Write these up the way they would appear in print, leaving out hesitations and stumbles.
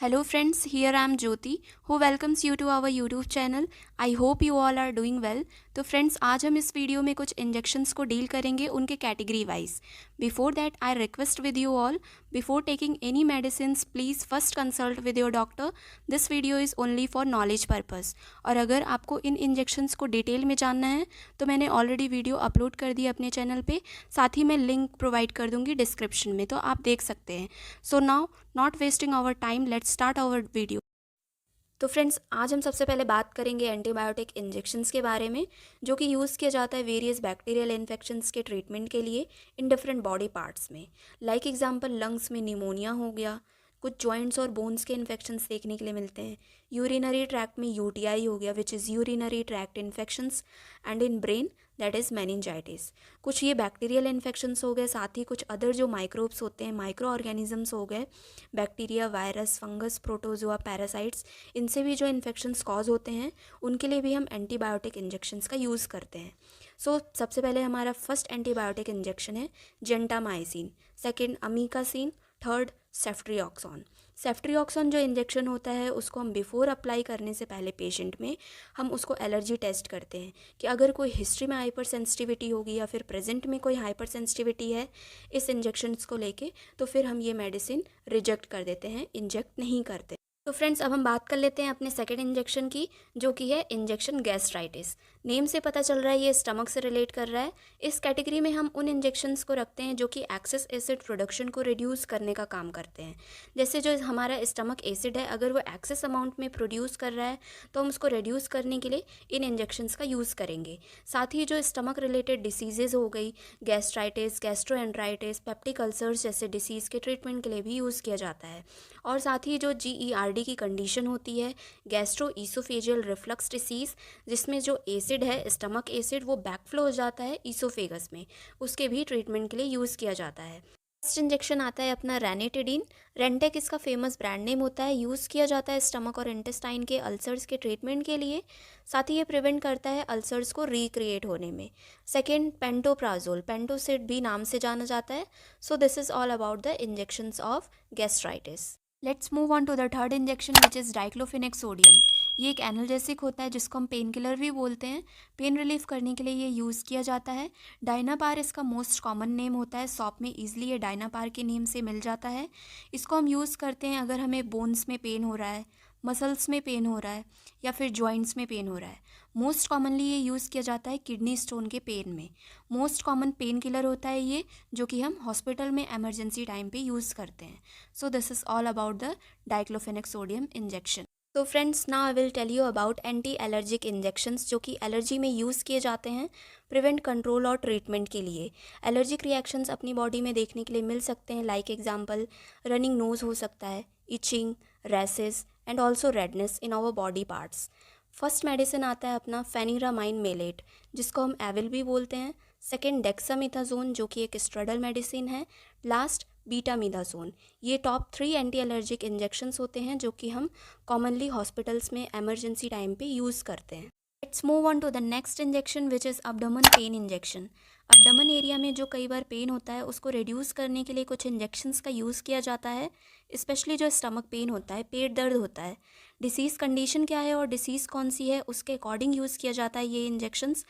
Hello friends, here I am Jyoti who welcomes you to our YouTube channel. I hope you all are doing well. तो friends आज हम इस video में कुछ injections को deal करेंगे उनके category wise. Before that I request with you all, before taking any medicines please first consult with your doctor. This video is only for knowledge purpose. और अगर आपको इन इंजेक्शंस को डिटेल में जानना है तो मैंने ऑलरेडी वीडियो अपलोड कर दी अपने चैनल पे. साथ ही मैं लिंक प्रोवाइड कर दूँगी डिस्क्रिप्शन में, तो आप देख सकते हैं. So now not wasting our time, let's start our video. तो फ्रेंड्स आज हम सबसे पहले बात करेंगे एंटीबायोटिक इंजेक्शंस के बारे में, जो कि यूज़ किया जाता है वेरियस बैक्टीरियल इन्फेक्शंस के ट्रीटमेंट के लिए इन डिफरेंट बॉडी पार्ट्स में. लाइक एग्जांपल लंग्स में निमोनिया हो गया, कुछ जॉइंट्स और बोन्स के इन्फेक्शंस देखने के लिए मिलते हैं. यूरिनरी ट्रैक्ट में यूटीआई हो गया which is urinary tract infections. And in brain that is meningitis. कुछ ये बैक्टीरियल इन्फेक्शंस हो गए, साथ ही कुछ अदर जो माइक्रोब्स होते हैं, माइक्रो ऑर्गेनिजम्स हो गए, bacteria, virus, fungus, protozoa, parasites, इनसे भी जो इन्फेक्शंस कॉज होते हैं उनके लिए भी हम एंटीबायोटिक इंजेक्शंस का यूज़ करते हैं. सो सबसे पहले हमारा फर्स्ट एंटीबायोटिक इंजेक्शन है जेंटामाइसिन, सेकेंड अमीकासिन, थर्ड सेफ्ट्रिऑक्सोन. सेफ्ट्रिऑक्सोन जो इंजेक्शन होता है उसको हम बिफोर अप्लाई करने से पहले पेशेंट में हम उसको एलर्जी टेस्ट करते हैं कि अगर कोई हिस्ट्री में हाइपर सेंसिटिविटी होगी या फिर प्रेजेंट में कोई हाइपर सेंसिटिविटी है इस इंजेक्शन्स को लेके, तो फिर हम ये मेडिसिन रिजेक्ट कर देते हैं, इंजेक्ट नहीं करते. तो फ्रेंड्स अब हम बात कर लेते हैं अपने सेकेंड इंजेक्शन की, जो कि है इंजेक्शन गैस्ट्राइटिस. नेम से पता चल रहा है ये स्टमक से रिलेट कर रहा है. इस कैटेगरी में हम उन इंजेक्शंस को रखते हैं जो कि एक्सेस एसिड प्रोडक्शन को रिड्यूस करने का काम करते हैं. जैसे जो हमारा स्टमक एसिड है, अगर वो एक्सेस अमाउंट में प्रोड्यूस कर रहा है तो हम उसको रिड्यूस करने के लिए इन इंजेक्शंस का यूज़ करेंगे. साथ ही जो स्टमक रिलेटेड डिसीजेज़ हो गई, गैस्ट्राइटिस, गैस्ट्रोएंट्राइटिस, पेप्टिक अल्सर्स जैसे डिसीज़ के ट्रीटमेंट के लिए भी यूज़ किया जाता है. और साथ ही जो GERD की कंडीशन होती है, गैस्ट्रो ईसोफेजियल रिफ्लक्स डिसीज़, जिसमें जो एसिड है स्टमक एसिड वो बैकफ्लो हो जाता है ईसोफेगस में, उसके भी ट्रीटमेंट के लिए यूज़ किया जाता है. फर्स्ट इंजेक्शन आता है अपना रेनेटिडिन. रेंटेक इसका फेमस ब्रांड नेम होता है. यूज़ किया जाता है स्टमक और इंटेस्टाइन के अल्सर्स के ट्रीटमेंट के लिए. साथ ही ये प्रिवेंट करता है अल्सर्स को रिक्रिएट होने में. सेकेंड पेंटोप्राजोल, पेंटोसिड भी नाम से जाना जाता है. So this is all about the injections of gastritis. Let's move on to the third injection which is diclofenac sodium. ये एक एनाल्जेसिक होता है जिसको हम पेन किलर भी बोलते हैं. पेन रिलीफ करने के लिए ये यूज़ किया जाता है. डायनापार इसका मोस्ट कॉमन नेम होता है. शॉप में ईजिली ये डायनापार के नेम से मिल जाता है. इसको हम यूज़ करते हैं अगर हमें बोन्स में पेन हो रहा है, मसल्स में पेन हो रहा है या फिर जॉइंट्स में पेन हो रहा है. मोस्ट कॉमनली ये यूज़ किया जाता है किडनी स्टोन के पेन में. मोस्ट कॉमन पेन किलर होता है ये, जो कि हम हॉस्पिटल में एमरजेंसी टाइम पे यूज़ करते हैं. So this is all about the diclofenac sodium injection. तो friends now I will tell you about anti allergic injections, जो कि एलर्जी में यूज़ किए जाते हैं प्रिवेंट, कंट्रोल और ट्रीटमेंट के लिए. एलर्जिक रिएक्शंस अपनी बॉडी में देखने के लिए मिल सकते हैं. लाइक एग्जांपल रनिंग नोज़ हो सकता है, itching, rashes and also redness in our body parts. First medicine आता है अपना फेनिरामाइन मेलेट, जिसको हम एविल भी बोलते हैं. सेकेंड डेक्सामिथाजोन, जो कि एक स्ट्रेडल मेडिसिन है. लास्ट बीटामिथाजोन. ये टॉप 3 एंटी एलर्जिक इंजेक्शंस होते हैं जो कि हम कॉमनली हॉस्पिटल्स में एमरजेंसी टाइम पे यूज़ करते हैं. Let's move on to the next injection which is abdomen pain injection. Abdomen area में जो कई बार पेन होता है उसको रिड्यूस करने के लिए कुछ इंजेक्शंस का यूज़ किया जाता है. स्पेशली जो स्टमक पेन होता है, पेट दर्द होता है, डिसीज़ कंडीशन क्या है और डिसीज़ कौन सी है उसके अकॉर्डिंग यूज़ किया जाता है ये injections.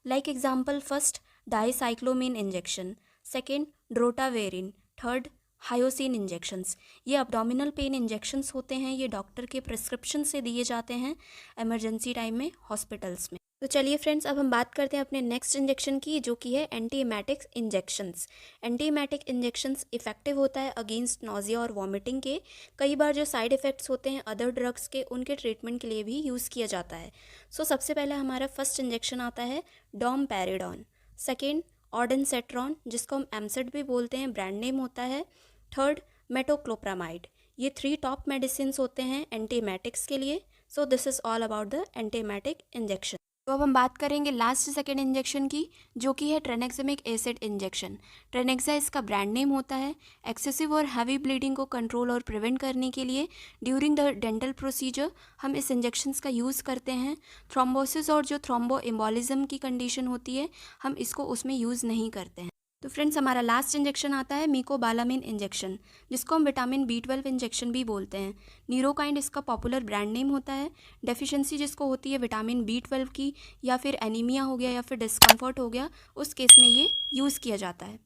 Like example first dicyclomine injection, second drotaverine, third hyoscine injections. ये अब्डोमिनल पेन इंजेक्शंस होते हैं. ये डॉक्टर के प्रिस्क्रिप्शन से दिए जाते हैं एमरजेंसी टाइम में हॉस्पिटल्स में. तो चलिए फ्रेंड्स अब हम बात करते हैं अपने नेक्स्ट इंजेक्शन की, जो कि है एंटीहेमेटिक इंजेक्शंस. एंटीहेमेटिक इंजेक्शंस इफेक्टिव होता है अगेंस्ट नोजिया और वॉमिटिंग के. कई बार जो साइड इफ़ेक्ट्स होते हैं अदर ड्रग्स के, उनके ट्रीटमेंट के लिए भी यूज़ किया जाता है. सो सबसे पहले हमारा फर्स्ट इंजेक्शन आता है डोमपेरिडोन. सेकेंड ऑडेनसेट्रॉन, जिसको हम एमसेड भी बोलते हैं, ब्रांड नेम होता है. Third metoclopramide. ये 3 टॉप मेडिसिन होते हैं एंटीहेमेटिक्स के लिए. So this is all about the antiemetic injection. तो अब हम बात करेंगे लास्ट सेकेंड इंजेक्शन की, जो कि है ट्रेनेक्सेमिक एसिड इंजेक्शन. ट्रेनेक्सा इसका ब्रांड नेम होता है. एक्सेसिव और हैवी ब्लीडिंग को कंट्रोल और प्रिवेंट करने के लिए ड्यूरिंग द डेंटल प्रोसीजर हम इस इंजेक्शंस का यूज़ करते हैं. थ्रोम्बोसिस और जो थ्रोम्बो एम्बोलिज्म की कंडीशन होती है हम इसको उसमें यूज़ नहीं करते हैं. तो फ्रेंड्स हमारा लास्ट इंजेक्शन आता है मिकोबालामिन इंजेक्शन, जिसको हम विटामिन B12 इंजेक्शन भी बोलते हैं। न्यूरोकाइंड इसका पॉपुलर ब्रांड नेम होता है। डेफिशिएंसी जिसको होती है विटामिन B12 की, या फिर एनीमिया हो गया या फिर डिस्कम्फर्ट हो गया, उस केस में ये यूज़ किया जाता है।